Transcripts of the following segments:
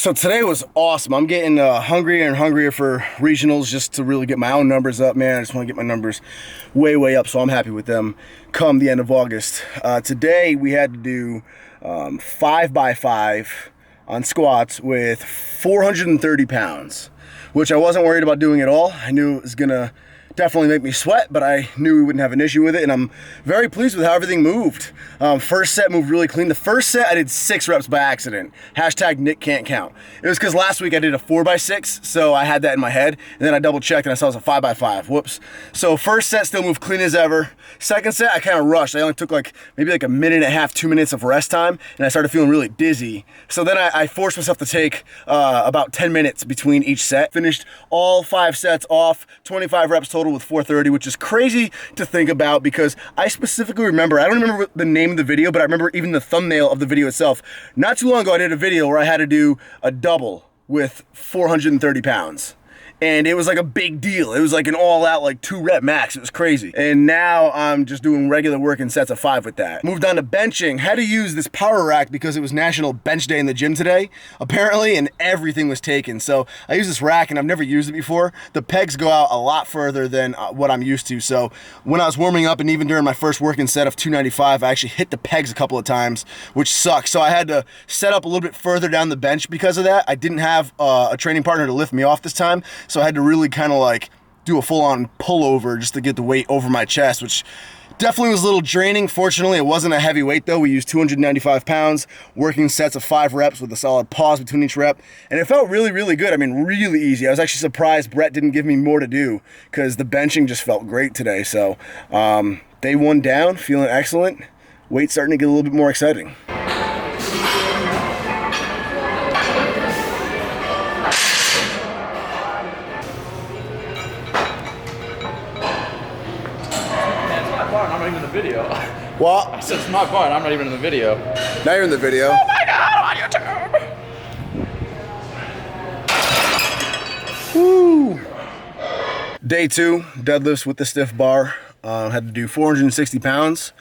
So today was awesome. I'm getting hungrier and hungrier for regionals just to really get my own numbers up, man. I just want to get my numbers way, way up, so I'm happy with them come the end of August. Today we had to do 5x5 on squats with 430 pounds, which I wasn't worried about doing at all. I knew it was gonna definitely make me sweat, but I knew we wouldn't have an issue with it, and I'm very pleased with how everything moved. First set moved really clean. The first set I did 6 reps by accident. Hashtag Nick can't count. It was because last week I did a 4x6, so I had that in my head, and then I double checked and I saw it was a 5x5. Whoops. So first set still moved clean as ever. Second set I kind of rushed. I only took maybe a minute and a half, 2 minutes of rest time, and I started feeling really dizzy. So then I forced myself to take about 10 minutes between each set. Finished all 5 sets off, 25 reps total with 430, which is crazy to think about because I specifically remember, I don't remember the name of the video, but I remember even the thumbnail of the video itself. Not too long ago I did a video where I had to do a double with 430 pounds. And it was like a big deal. It was like an all-out 2-rep max. It was crazy. And now I'm just doing regular work in sets of 5 with that. Moved on to benching. Had to use this power rack because it was National Bench Day in the gym today, apparently, and everything was taken. So I use this rack, and I've never used it before. The pegs go out a lot further than what I'm used to. So when I was warming up, and even during my first working set of 295, I actually hit the pegs a couple of times, which sucks. So I had to set up a little bit further down the bench because of that. I didn't have a training partner to lift me off this time, so I had to really kind of do a full-on pullover just to get the weight over my chest, which definitely was a little draining. Fortunately, it wasn't a heavy weight though. We used 295 pounds, working sets of 5 reps with a solid pause between each rep, and it felt really, really good. I mean, really easy. I was actually surprised Brett didn't give me more to do because the benching just felt great today. So day 1 down, feeling excellent. Weight starting to get a little bit more exciting. I'm not even in the video. What? I said it's my part. I'm not even in the video. Now you're in the video. Oh my God, I'm on YouTube. Woo! Day 2, deadlifts with the stiff bar. Had to do 460 pounds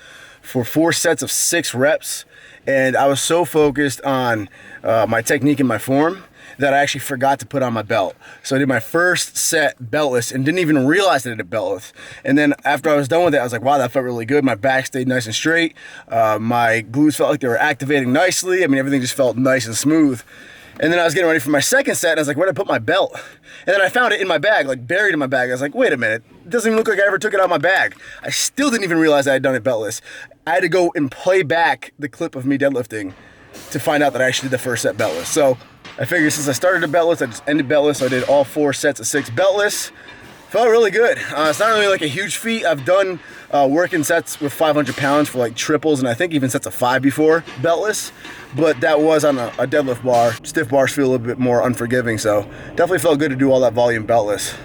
for 4 sets of 6 reps. And I was so focused on my technique and my form that I actually forgot to put on my belt. So I did my first set beltless and didn't even realize that I did beltless. And then after I was done with it, I was like, wow, that felt really good. My back stayed nice and straight. My glutes felt like they were activating nicely. I mean, everything just felt nice and smooth. And then I was getting ready for my second set, and I was like, where'd I put my belt? And then I found it in my bag, buried in my bag. I was like, wait a minute, it doesn't even look like I ever took it out of my bag. I still didn't even realize I had done it beltless. I had to go and play back the clip of me deadlifting to find out that I actually did the first set beltless. So I figured since I started the beltless, I just ended beltless. So I did all 4 sets of 6 beltless. Felt really good. It's not really a huge feat. I've done working sets with 500 pounds for triples, and I think even sets of 5 before beltless, but that was on a deadlift bar. Stiff bars feel a little bit more unforgiving, so definitely felt good to do all that volume beltless.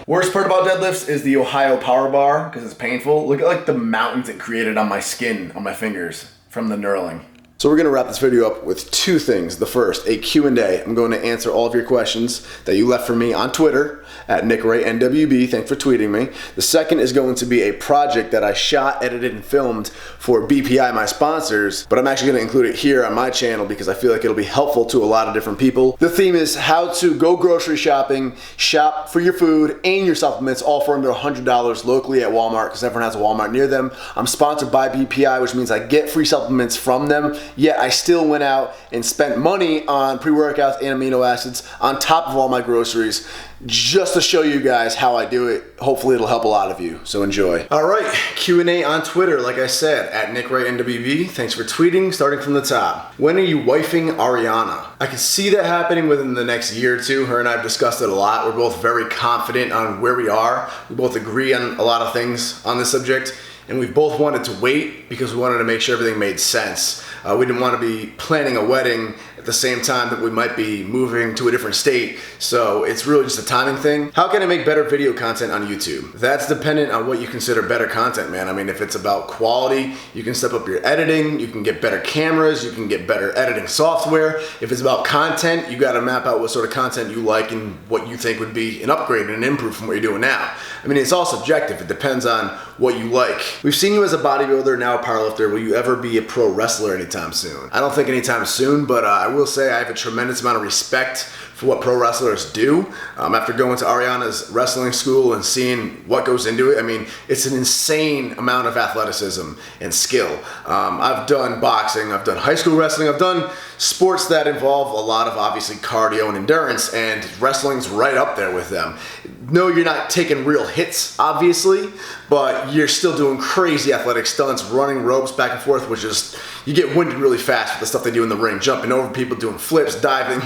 Worst part about deadlifts is the Ohio power bar because it's painful. Look at the mountains it created on my skin, on my fingers from the knurling. So we're gonna wrap this video up with 2 things. The first, a Q&A. I'm going to answer all of your questions that you left for me on Twitter at NickWrightNWB. Thanks for tweeting me. The second is going to be a project that I shot, edited, and filmed for BPI, my sponsors, but I'm actually gonna include it here on my channel because I feel like it'll be helpful to a lot of different people. The theme is how to go grocery shopping, shop for your food and your supplements, all for under $100 locally at Walmart because everyone has a Walmart near them. I'm sponsored by BPI, which means I get free supplements from them. Yet I still went out and spent money on pre-workouts and amino acids on top of all my groceries just to show you guys how I do it. Hopefully it'll help a lot of you, so enjoy. All right, Q&A on Twitter, like I said, at NickWrightNWB. Thanks for tweeting, starting from the top. When are you wifing Ariana? I can see that happening within the next year or 2. Her and I have discussed it a lot. We're both very confident on where we are. We both agree on a lot of things on this subject. And we both wanted to wait because we wanted to make sure everything made sense. We didn't want to be planning a wedding at the same time that we might be moving to a different state. So it's really just a timing thing. How can I make better video content on YouTube? That's dependent on what you consider better content, man. I mean, if it's about quality, you can step up your editing, you can get better cameras, you can get better editing software. If it's about content, you got to map out what sort of content you like and what you think would be an upgrade and an improve from what you're doing now. I mean, it's all subjective. It depends on what you like. We've seen you as a bodybuilder, now a powerlifter. Will you ever be a pro wrestler anytime soon? I don't think anytime soon, but I will say I have a tremendous amount of respect for what pro wrestlers do. After going to Ariana's wrestling school and seeing what goes into it, I mean, it's an insane amount of athleticism and skill. I've done boxing, I've done high school wrestling, I've done sports that involve a lot of obviously cardio and endurance, and wrestling's right up there with them. No, you're not taking real hits, obviously, but you're still doing crazy athletic stunts, running ropes back and forth, which is, you get winded really fast with the stuff they do in the ring, jumping over people, doing flips, diving.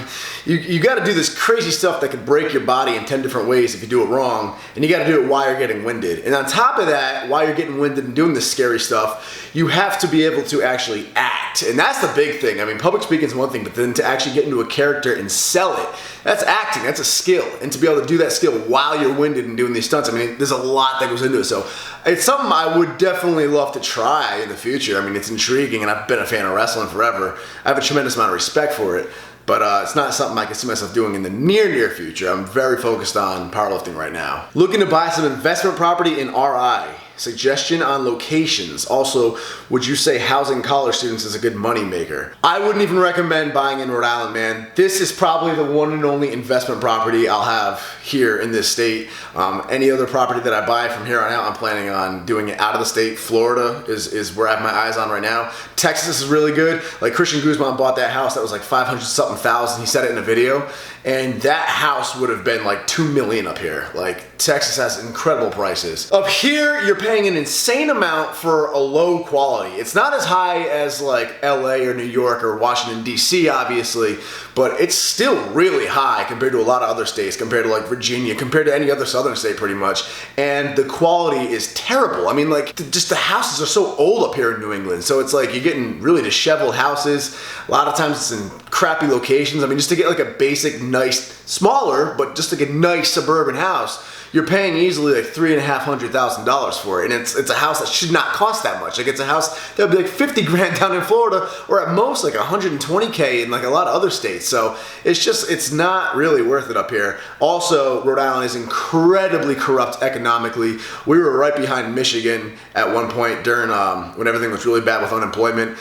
You got to do this crazy stuff that could break your body in 10 different ways if you do it wrong, and you got to do it while you're getting winded. And on top of that, while you're getting winded and doing this scary stuff, you have to be able to actually act, and that's the big thing. I mean, public speaking is one thing, but then to actually get into a character and sell it, that's acting, that's a skill. And to be able to do that skill while you're winded and doing these stunts, I mean, there's a lot that goes into it. So it's something I would definitely love to try in the future. I mean, it's intriguing, and I've been a fan of wrestling forever. I have a tremendous amount of respect for it, but it's not something I can see myself doing in the near future. I'm very focused on powerlifting right now. Looking to buy some investment property in RI. Suggestion on locations. Also, would you say housing college students is a good money maker? I wouldn't even recommend buying in Rhode Island, man. This is probably the one and only investment property I'll have here in this state. Any other property that I buy from here on out, I'm planning on doing it out of the state. Florida is where I have my eyes on right now. Texas is really good. Like Christian Guzman bought that house that was like 500 something thousand. He said it in a video, and that house would have been like 2 million up here. Like, Texas has incredible prices. Up here, you're paying an insane amount for a low quality. It's not as high as like LA or New York or Washington DC, obviously, but it's still really high compared to a lot of other states, compared to like Virginia, compared to any other southern state pretty much. And the quality is terrible. I mean, like, just the houses are so old up here in New England. So it's like you're getting really disheveled houses. A lot of times it's in crappy locations. I mean, just to get like a basic, nice, smaller, but just like a nice suburban house, you're paying easily like $350,000 for it, and it's a house that should not cost that much. Like, it's a house that would be like 50 grand down in Florida, or at most like 120K in like a lot of other states. So it's not really worth it up here. Also, Rhode Island is incredibly corrupt economically. We were right behind Michigan at one point during when everything was really bad with unemployment.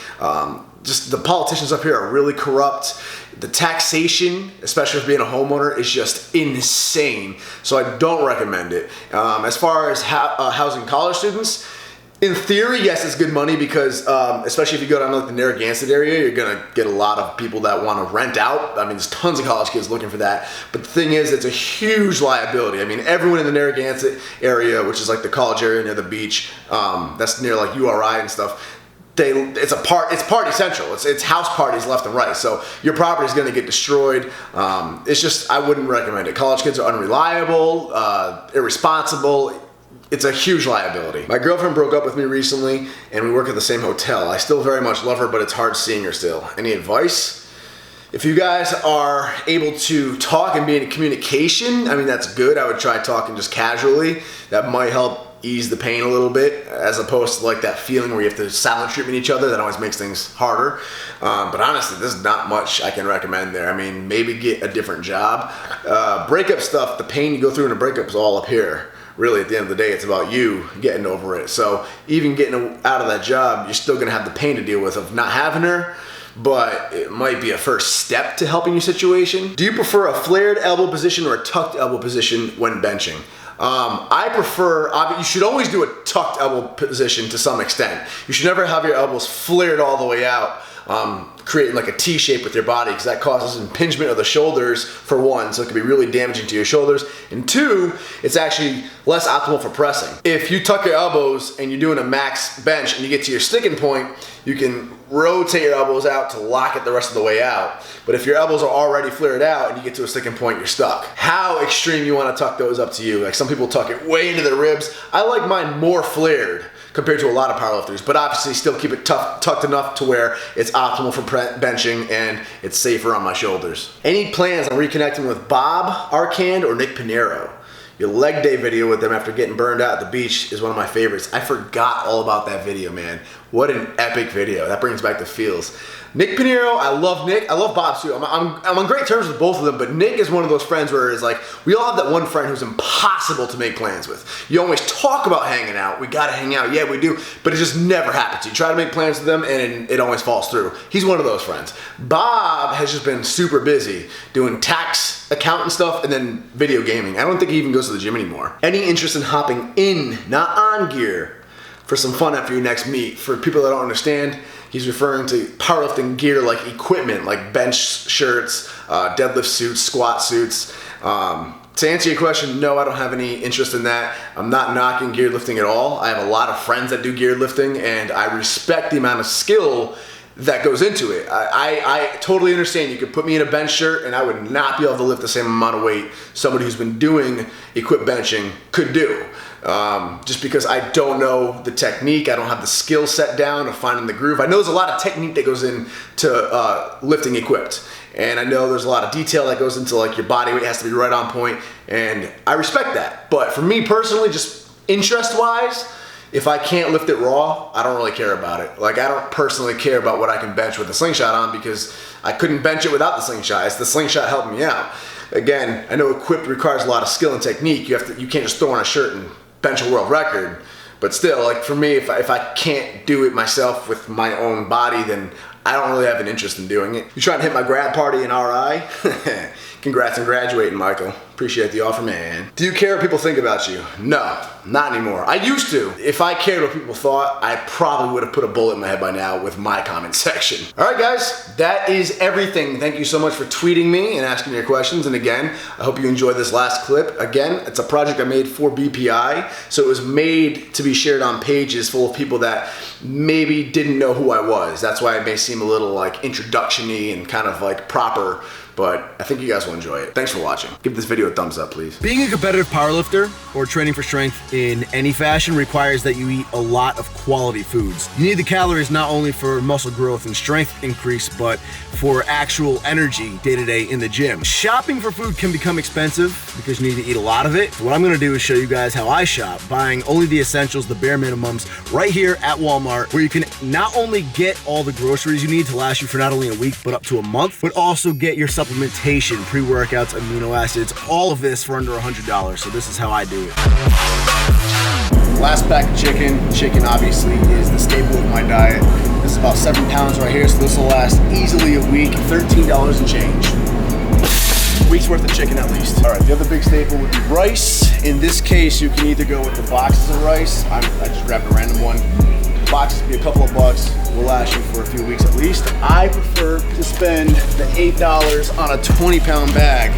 Just the politicians up here are really corrupt. The taxation, especially for being a homeowner, is just insane. So I don't recommend it. As far as housing college students, in theory, yes, it's good money because, especially if you go down to like the Narragansett area, you're gonna get a lot of people that want to rent out. I mean, there's tons of college kids looking for that. But the thing is, it's a huge liability. I mean, everyone in the Narragansett area, which is like the college area near the beach, that's near like URI and stuff, it's party central. It's house parties left and right. So your property is going to get destroyed. It's just, I wouldn't recommend it. College kids are unreliable, irresponsible. It's a huge liability. My girlfriend broke up with me recently, and we work at the same hotel. I still very much love her, but it's hard seeing her still. Any advice? If you guys are able to talk and be in communication, I mean, that's good. I would try talking just casually. That might help ease the pain a little bit, as opposed to like that feeling where you have to silent treatment each other. That always makes things harder. But honestly, there's not much I can recommend there. I mean, maybe get a different job. Breakup stuff, the pain you go through in a breakup is all up here. Really, at the end of the day, it's about you getting over it. So even getting out of that job, you're still gonna have the pain to deal with of not having her, but it might be a first step to helping your situation. Do you prefer a flared elbow position or a tucked elbow position when benching? I prefer, you should always do a tucked elbow position to some extent. You should never have your elbows flared all the way out, creating like a T shape with your body, because that causes impingement of the shoulders, for one, so it can be really damaging to your shoulders, and two, it's actually less optimal for pressing. If you tuck your elbows and you're doing a max bench and you get to your sticking point, you can rotate your elbows out to lock it the rest of the way out. But if your elbows are already flared out and you get to a sticking point, you're stuck. How extreme you want to tuck those, up to you. Like, some people tuck it way into their ribs. I like mine more flared, compared to a lot of powerlifters, but obviously still keep it tucked enough to where it's optimal for benching and it's safer on my shoulders. Any plans on reconnecting with Bob Arcand or Nick Pinheiro? Your leg day video with them after getting burned out at the beach is one of my favorites. I forgot all about that video, man. What an epic video. That brings back the feels. Nick Pinheiro, I love Nick. I love Bob too. I'm on great terms with both of them, but Nick is one of those friends where it's like, we all have that one friend who's impossible to make plans with. You always talk about hanging out. We gotta hang out. Yeah, we do, but it just never happens. You try to make plans with them and it always falls through. He's one of those friends. Bob has just been super busy doing tax accountant stuff and then video gaming. I don't think he even goes to the gym anymore. Any interest in hopping in, not on gear, for some fun after your next meet? For people that don't understand, he's referring to powerlifting gear like equipment, like bench shirts, deadlift suits, squat suits. To answer your question, no, I don't have any interest in that. I'm not knocking gear lifting at all. I have a lot of friends that do gear lifting, and I respect the amount of skill that goes into it. I totally understand. You could put me in a bench shirt and I would not be able to lift the same amount of weight somebody who's been doing equip benching could do. Just because I don't know the technique, I don't have the skill set down of finding the groove. I know there's a lot of technique that goes into lifting equipped, and I know there's a lot of detail that goes into like your body weight has to be right on point, and I respect that. But for me personally, just interest-wise, if I can't lift it raw, I don't really care about it. Like, I don't personally care about what I can bench with the slingshot on because I couldn't bench it without the slingshot. It's the slingshot helping me out. Again, I know equipped requires a lot of skill and technique. You can't just throw on a shirt and bench a world record. But still, like for me, if I can't do it myself with my own body, then I don't really have an interest in doing it. You trying to hit my grad party in RI? Congrats on graduating, Michael. Appreciate the offer, man. Do you care what people think about you? No, not anymore. I used to. If I cared what people thought, I probably would have put a bullet in my head by now with my comment section. All right, guys, that is everything. Thank you so much for tweeting me and asking your questions. And again, I hope you enjoyed this last clip. Again, it's a project I made for BPI, so it was made to be shared on pages full of people that maybe didn't know who I was. That's why it may seem a little like introduction-y and kind of like proper, but I think you guys will enjoy it. Thanks for watching. Give this video a thumbs up, please. Being a competitive powerlifter or training for strength in any fashion requires that you eat a lot of quality foods. You need the calories not only for muscle growth and strength increase, but for actual energy day-to-day in the gym. Shopping for food can become expensive because you need to eat a lot of it. So what I'm gonna do is show you guys how I shop, buying only the essentials, the bare minimums, right here at Walmart, where you can not only get all the groceries you need to last you for not only a week, but up to a month, but also get your supplementation, pre-workouts, amino acids, all of this for under $100. So this is how I do it. Last pack of chicken. Chicken obviously is the staple of my diet. This is about 7 pounds right here, so this will last easily a week, $13 and change. A week's worth of chicken at least. All right, the other big staple would be rice. In this case, you can either go with the boxes of rice. I just grabbed a random one. The boxes would be a couple of bucks. Will last you for a few weeks at least. I prefer to spend the $8 on a 20-pound bag,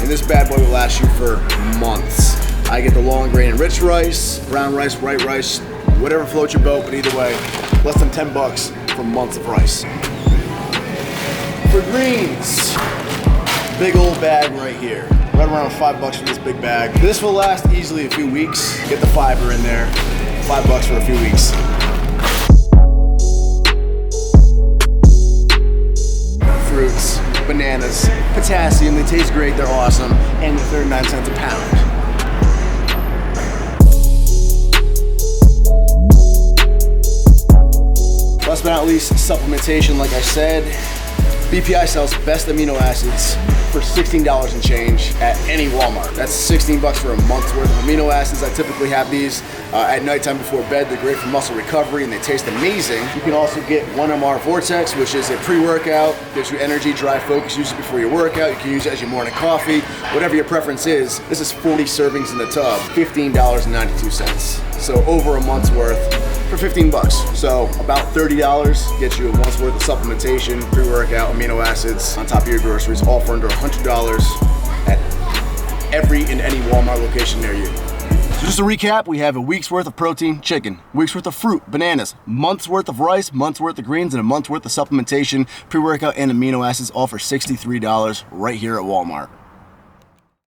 and this bad boy will last you for months. I get the long grain enriched rice, brown rice, white rice, whatever floats your boat, but either way, less than 10 bucks for months of rice. For greens, big old bag right here. Right around 5 bucks for this big bag. This will last easily a few weeks. Get the fiber in there, 5 bucks for a few weeks. Fruits, bananas, potassium, they taste great, they're awesome, and they're 39 cents a pound. Last but not least, supplementation. Like I said, BPI sells best amino acids for $16 and change at any Walmart. That's 16 bucks for a month's worth of amino acids. I typically have these at nighttime before bed. They're great for muscle recovery and they taste amazing. You can also get 1MR Vortex, which is a pre-workout, gives you energy, drive, focus. Use it before your workout. You can use it as your morning coffee, whatever your preference is. This is 40 servings in the tub, $15.92. So over a month's worth for 15 bucks. So about $30 gets you a month's worth of supplementation, pre-workout, amino acids on top of your groceries, all for under $100 at every and any Walmart location near you. So just to recap, we have a week's worth of protein, chicken, week's worth of fruit, bananas, month's worth of rice, month's worth of greens, and a month's worth of supplementation, pre-workout, and amino acids, all for $63 right here at Walmart.